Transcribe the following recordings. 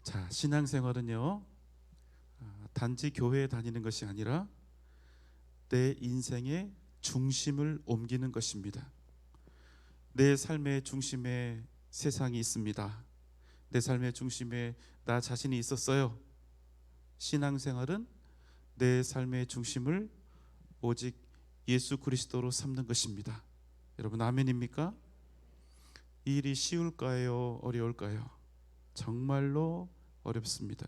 자, 신앙생활은요, 단지 교회에 다니는 것이 아니라 내 인생의 중심을 옮기는 것입니다. 내 삶의 중심에 세상이 있습니다. 내 삶의 중심에 나 자신이 있었어요. 신앙생활은 내 삶의 중심을 오직 예수 그리스도로 삼는 것입니다. 여러분, 아멘입니까? 이 일이 쉬울까요? 어려울까요? 정말로 어렵습니다.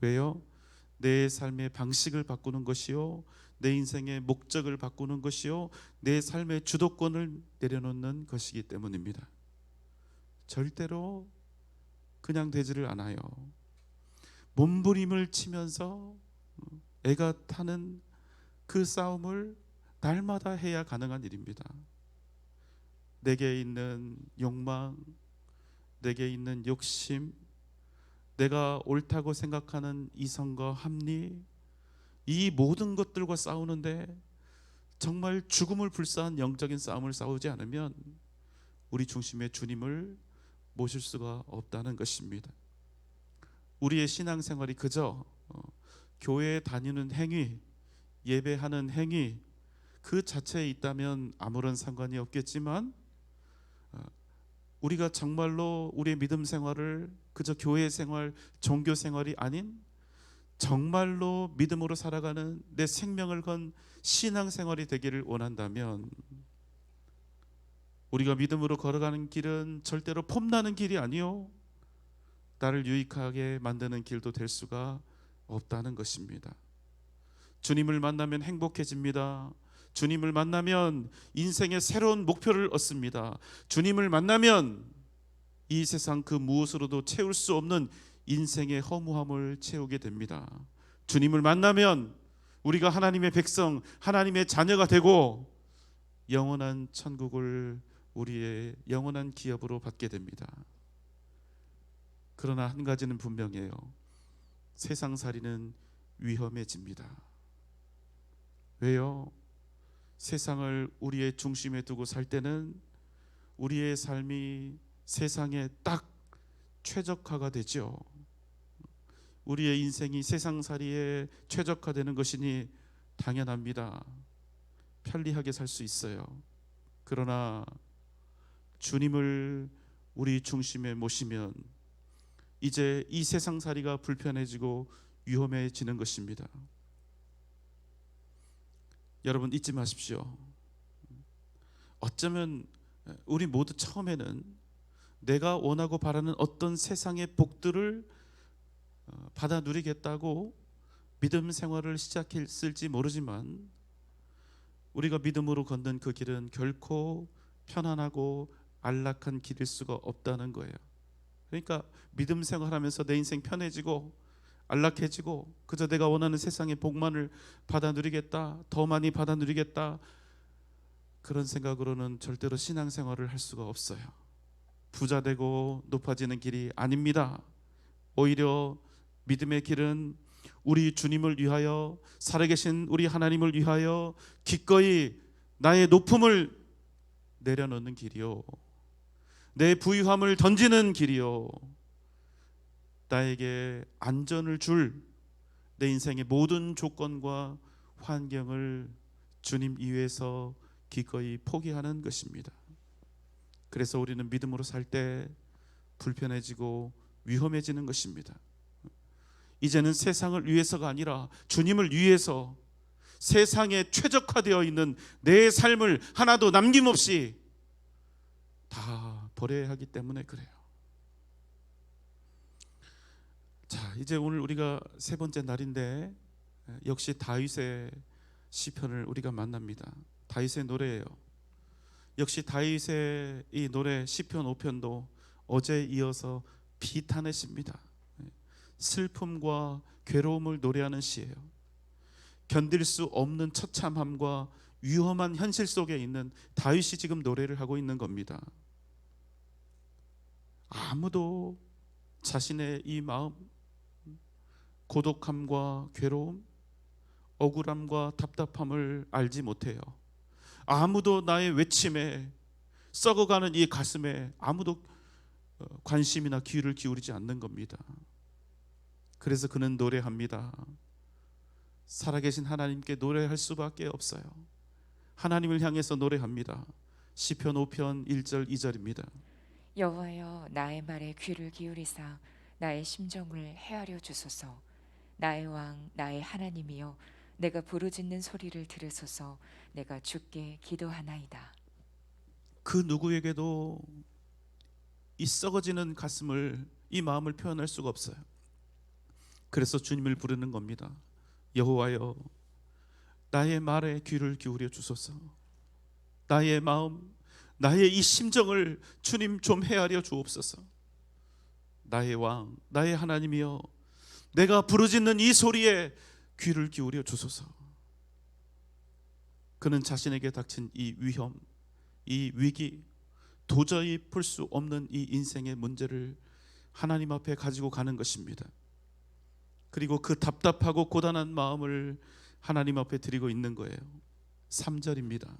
왜요? 내 삶의 방식을 바꾸는 것이요, 내 인생의 목적을 바꾸는 것이요, 내 삶의 주도권을 내려놓는 것이기 때문입니다. 절대로 그냥 되지를 않아요. 몸부림을 치면서 애가 타는 그 싸움을 날마다 해야 가능한 일입니다. 내게 있는 욕망, 내게 있는 욕심, 내가 옳다고 생각하는 이성과 합리, 이 모든 것들과 싸우는데 정말 죽음을 불사한 영적인 싸움을 싸우지 않으면 우리 중심의 주님을 모실 수가 없다는 것입니다. 우리의 신앙생활이 그저 교회에 다니는 행위, 예배하는 행위 그 자체에 있다면 아무런 상관이 없겠지만, 우리가 정말로 우리의 믿음 생활을 그저 교회 생활, 종교 생활이 아닌 정말로 믿음으로 살아가는 내 생명을 건 신앙 생활이 되기를 원한다면, 우리가 믿음으로 걸어가는 길은 절대로 폼나는 길이 아니요, 나를 유익하게 만드는 길도 될 수가 없다는 것입니다. 주님을 만나면 행복해집니다. 주님을 만나면 인생의 새로운 목표를 얻습니다. 주님을 만나면 이 세상 그 무엇으로도 채울 수 없는 인생의 허무함을 채우게 됩니다. 주님을 만나면 우리가 하나님의 백성, 하나님의 자녀가 되고 영원한 천국을 우리의 영원한 기업으로 받게 됩니다. 그러나 한 가지는 분명해요. 세상살이는 위험해집니다. 왜요? 세상을 우리의 중심에 두고 살 때는 우리의 삶이 세상에 딱 최적화가 되죠. 우리의 인생이 세상살이에 최적화되는 것이니 당연합니다. 편리하게 살 수 있어요. 그러나 주님을 우리 중심에 모시면 이제 이 세상살이가 불편해지고 위험해지는 것입니다. 여러분, 잊지 마십시오. 어쩌면 우리 모두 처음에는 내가 원하고 바라는 어떤 세상의 복들을 받아 누리겠다고 믿음 생활을 시작했을지 모르지만, 우리가 믿음으로 걷는 그 길은 결코 편안하고 안락한 길일 수가 없다는 거예요. 그러니까 믿음 생활하면서 내 인생 편해지고 안락해지고 그저 내가 원하는 세상의 복만을 받아 누리겠다, 더 많이 받아 누리겠다, 그런 생각으로는 절대로 신앙생활을 할 수가 없어요. 부자 되고 높아지는 길이 아닙니다. 오히려 믿음의 길은 우리 주님을 위하여, 살아계신 우리 하나님을 위하여 기꺼이 나의 높음을 내려놓는 길이요, 내 부유함을 던지는 길이요, 나에게 안전을 줄 내 인생의 모든 조건과 환경을 주님 이외에서 기꺼이 포기하는 것입니다. 그래서 우리는 믿음으로 살 때 불편해지고 위험해지는 것입니다. 이제는 세상을 위해서가 아니라 주님을 위해서 세상에 최적화되어 있는 내 삶을 하나도 남김없이 다 버려야 하기 때문에 그래요. 자, 이제 오늘 우리가 세 번째 날인데 역시 다윗의 시편을 우리가 만납니다. 다윗의 노래예요. 역시 다윗의 이 노래 시편 5편도 어제에 이어서 비탄의 시입니다. 슬픔과 괴로움을 노래하는 시예요. 견딜 수 없는 처참함과 위험한 현실 속에 있는 다윗이 지금 노래를 하고 있는 겁니다. 아무도 자신의 이 마음, 고독함과 괴로움, 억울함과 답답함을 알지 못해요. 아무도 나의 외침에, 썩어가는 이 가슴에 아무도 관심이나 귀를 기울이지 않는 겁니다. 그래서 그는 노래합니다. 살아계신 하나님께 노래할 수밖에 없어요. 하나님을 향해서 노래합니다. 시편 5편 1절 2절입니다. 여호와여 나의 말에 귀를 기울이사 나의 심정을 헤아려 주소서. 나의 왕 나의 하나님이여 내가 부르짖는 소리를 들으소서. 내가 주께 기도하나이다. 그 누구에게도 이 썩어지는 가슴을, 이 마음을 표현할 수가 없어요. 그래서 주님을 부르는 겁니다. 여호와여 나의 말에 귀를 기울여 주소서. 나의 마음, 나의 이 심정을 주님 좀 헤아려 주옵소서. 나의 왕, 나의 하나님이여 내가 부르짖는 이 소리에 귀를 기울여 주소서. 그는 자신에게 닥친 이 위험, 이 위기, 도저히 풀 수 없는 이 인생의 문제를 하나님 앞에 가지고 가는 것입니다. 그리고 그 답답하고 고단한 마음을 하나님 앞에 드리고 있는 거예요. 3절입니다.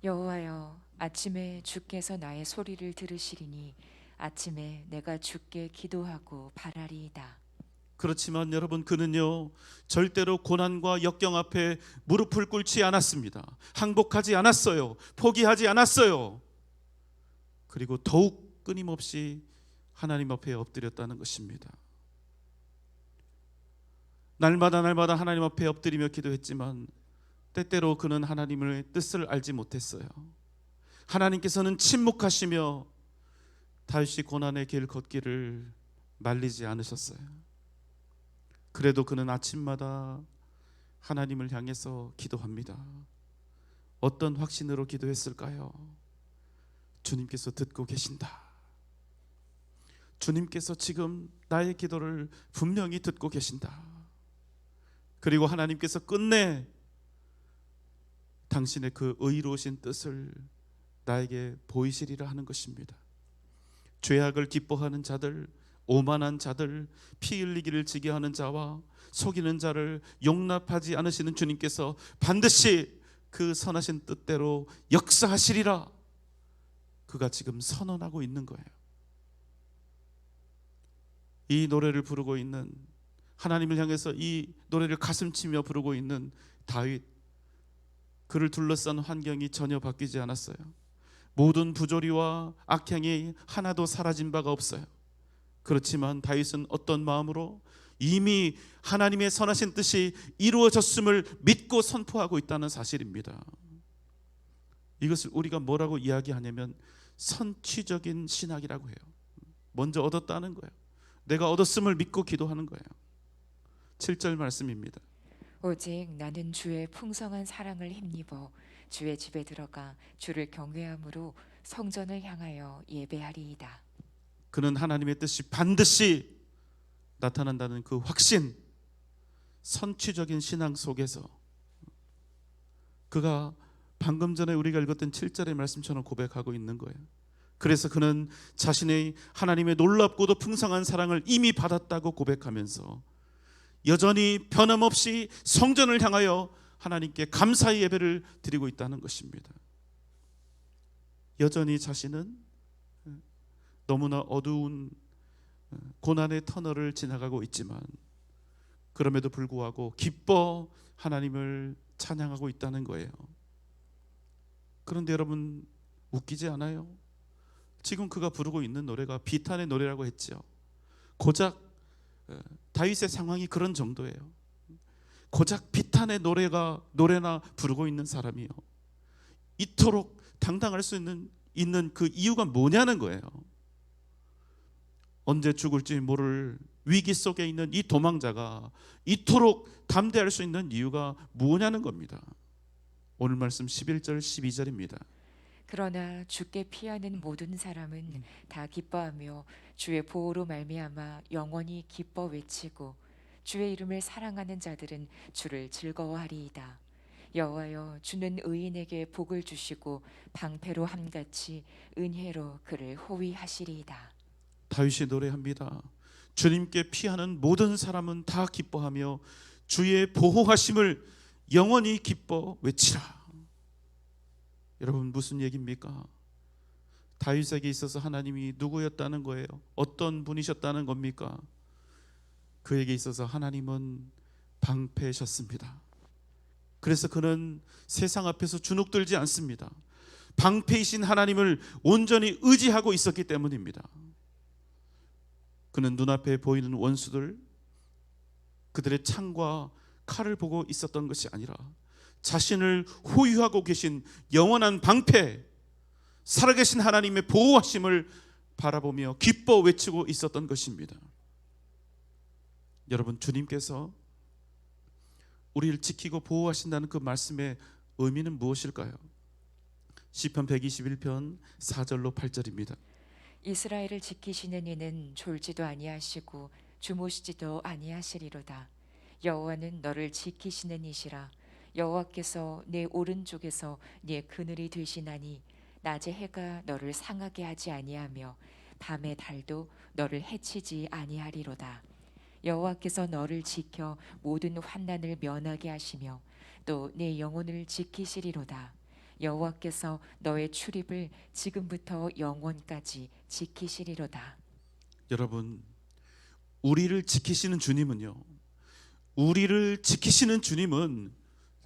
여호와여 아침에 주께서 나의 소리를 들으시리니 아침에 내가 주께 기도하고 바라리이다. 그렇지만 여러분, 그는요 절대로 고난과 역경 앞에 무릎을 꿇지 않았습니다. 항복하지 않았어요. 포기하지 않았어요. 그리고 더욱 끊임없이 하나님 앞에 엎드렸다는 것입니다. 날마다 하나님 앞에 엎드리며 기도했지만 때때로 그는 하나님의 뜻을 알지 못했어요. 하나님께서는 침묵하시며 다윗이 고난의 길 걷기를 말리지 않으셨어요. 그래도 그는 아침마다 하나님을 향해서 기도합니다. 어떤 확신으로 기도했을까요? 주님께서 듣고 계신다. 주님께서 지금 나의 기도를 분명히 듣고 계신다. 그리고 하나님께서 끝내 당신의 그 의로우신 뜻을 나에게 보이시리라 하는 것입니다. 죄악을 기뻐하는 자들, 오만한 자들, 피 흘리기를 지게 하는 자와 속이는 자를 용납하지 않으시는 주님께서 반드시 그 선하신 뜻대로 역사하시리라, 그가 지금 선언하고 있는 거예요. 이 노래를 부르고 있는, 하나님을 향해서 이 노래를 가슴치며 부르고 있는 다윗, 그를 둘러싼 환경이 전혀 바뀌지 않았어요. 모든 부조리와 악행이 하나도 사라진 바가 없어요. 그렇지만 다윗은 어떤 마음으로? 이미 하나님의 선하신 뜻이 이루어졌음을 믿고 선포하고 있다는 사실입니다. 이것을 우리가 뭐라고 이야기하냐면 선취적인 신학이라고 해요. 먼저 얻었다는 거예요. 내가 얻었음을 믿고 기도하는 거예요. 7절 말씀입니다. 오직 나는 주의 풍성한 사랑을 힘입어 주의 집에 들어가 주를 경외함으로 성전을 향하여 예배하리이다. 그는 하나님의 뜻이 반드시 나타난다는 그 확신, 선취적인 신앙 속에서 그가 방금 전에 우리가 읽었던 7절의 말씀처럼 고백하고 있는 거예요. 그래서 그는 자신의 하나님의 놀랍고도 풍성한 사랑을 이미 받았다고 고백하면서 여전히 변함없이 성전을 향하여 하나님께 감사의 예배를 드리고 있다는 것입니다. 여전히 자신은 너무나 어두운 고난의 터널을 지나가고 있지만 그럼에도 불구하고 기뻐 하나님을 찬양하고 있다는 거예요. 그런데 여러분, 웃기지 않아요? 지금 그가 부르고 있는 노래가 비탄의 노래라고 했죠. 고작 다윗의 상황이 그런 정도예요. 고작 비탄의 노래나 부르고 있는 사람이요, 이토록 당당할 수 있는 그 이유가 뭐냐는 거예요. 언제 죽을지 모를 위기 속에 있는 이 도망자가 이토록 담대할 수 있는 이유가 뭐냐는 겁니다. 오늘 말씀 11절 12절입니다. 그러나 주께 피하는 모든 사람은 다 기뻐하며 주의 보호로 말미암아 영원히 기뻐 외치고 주의 이름을 사랑하는 자들은 주를 즐거워하리이다. 여호와여 주는 의인에게 복을 주시고 방패로 함같이 은혜로 그를 호위하시리이다. 다윗이 노래합니다. 주님께 피하는 모든 사람은 다 기뻐하며 주의 보호하심을 영원히 기뻐 외치라. 여러분, 무슨 얘기입니까? 다윗에게 있어서 하나님이 누구였다는 거예요? 어떤 분이셨다는 겁니까? 그에게 있어서 하나님은 방패셨습니다. 그래서 그는 세상 앞에서 주눅들지 않습니다. 방패이신 하나님을 온전히 의지하고 있었기 때문입니다. 그는 눈앞에 보이는 원수들, 그들의 창과 칼을 보고 있었던 것이 아니라 자신을 호유하고 계신 영원한 방패, 살아계신 하나님의 보호하심을 바라보며 기뻐 외치고 있었던 것입니다. 여러분, 주님께서 우리를 지키고 보호하신다는 그 말씀의 의미는 무엇일까요? 시편 121편 4절로 8절입니다. 이스라엘을 지키시는 이는 졸지도 아니하시고 주무시지도 아니하시리로다. 여호와는 너를 지키시는 이시라. 여호와께서 내 오른쪽에서 네 그늘이 되시나니 낮에 해가 너를 상하게 하지 아니하며 밤에 달도 너를 해치지 아니하리로다. 여호와께서 너를 지켜 모든 환난을 면하게 하시며 또 내 영혼을 지키시리로다. 여호와께서 너의 출입을 지금부터 영원까지 지키시리로다. 여러분, 우리를 지키시는 주님은요, 우리를 지키시는 주님은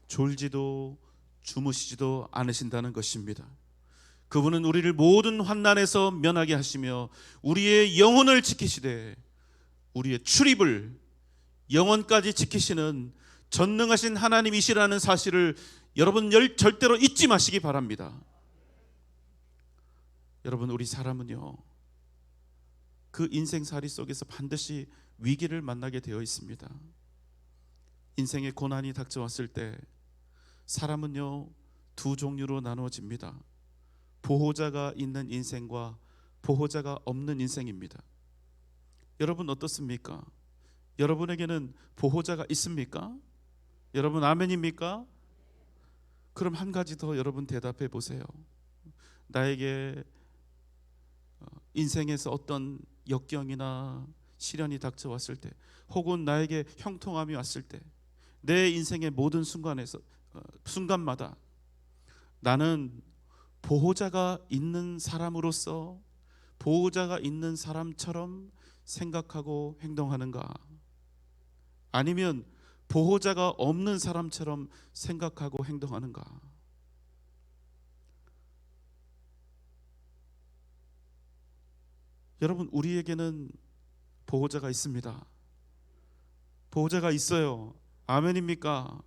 졸지도 주무시지도 않으신다는 것입니다. 그분은 우리를 모든 환난에서 면하게 하시며 우리의 영혼을 지키시되 우리의 출입을 영원까지 지키시는 전능하신 하나님이시라는 사실을 여러분 절대로 잊지 마시기 바랍니다. 여러분, 우리 사람은요, 그 인생살이 속에서 반드시 위기를 만나게 되어 있습니다. 인생의 고난이 닥쳐왔을 때 사람은요, 두 종류로 나누어집니다. 보호자가 있는 인생과 보호자가 없는 인생입니다. 여러분 어떻습니까? 여러분에게는 보호자가 있습니까? 여러분 아멘입니까? 그럼 한 가지 더 여러분 대답해 보세요. 나에게 인생에서 어떤 역경이나 시련이 닥쳐왔을 때, 혹은 나에게 형통함이 왔을 때, 내 인생의 모든 순간마다 나는 보호자가 있는 사람으로서 보호자가 있는 사람처럼 생각하고 행동하는가? 아니면 보호자가 없는 사람처럼 생각하고 행동하는가? 여러분, 우리에게는 보호자가 있습니다. 보호자가 있어요. 아멘입니까?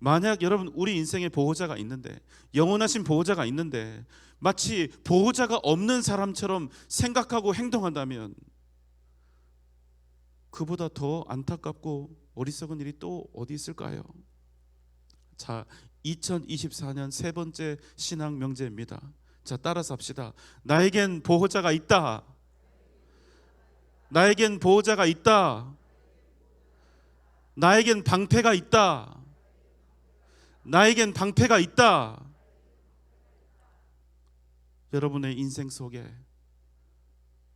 만약 여러분 우리 인생에 보호자가 있는데, 영원하신 보호자가 있는데 마치 보호자가 없는 사람처럼 생각하고 행동한다면 그보다 더 안타깝고 어리석은 일이 또 어디 있을까요? 자, 2024년 세 번째 신앙 명제입니다. 자, 따라서 합시다. 나에겐 보호자가 있다. 나에겐 보호자가 있다. 나에겐 방패가 있다. 나에겐 방패가 있다. 여러분의 인생 속에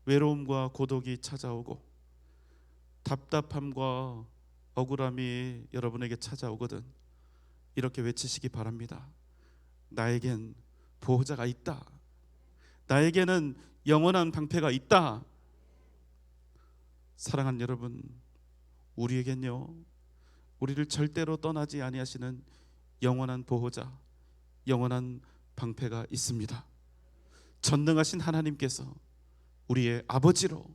외로움과 고독이 찾아오고 답답함과 억울함이 여러분에게 찾아오거든 이렇게 외치시기 바랍니다. 나에겐 보호자가 있다. 나에게는 영원한 방패가 있다. 사랑하는 여러분, 우리에겐요, 우리를 절대로 떠나지 아니하시는 영원한 보호자, 영원한 방패가 있습니다. 전능하신 하나님께서 우리의 아버지로,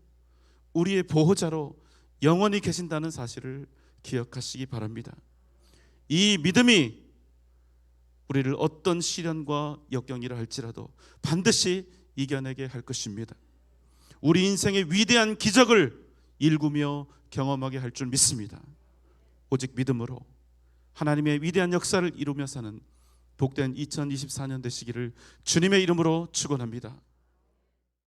우리의 보호자로 영원히 계신다는 사실을 기억하시기 바랍니다. 이 믿음이 우리를 어떤 시련과 역경이라 할지라도 반드시 이겨내게 할 것입니다. 우리 인생의 위대한 기적을 일구며 경험하게 할 줄 믿습니다. 오직 믿음으로 하나님의 위대한 역사를 이루며 사는 복된 2024년 되시기를 주님의 이름으로 축원합니다.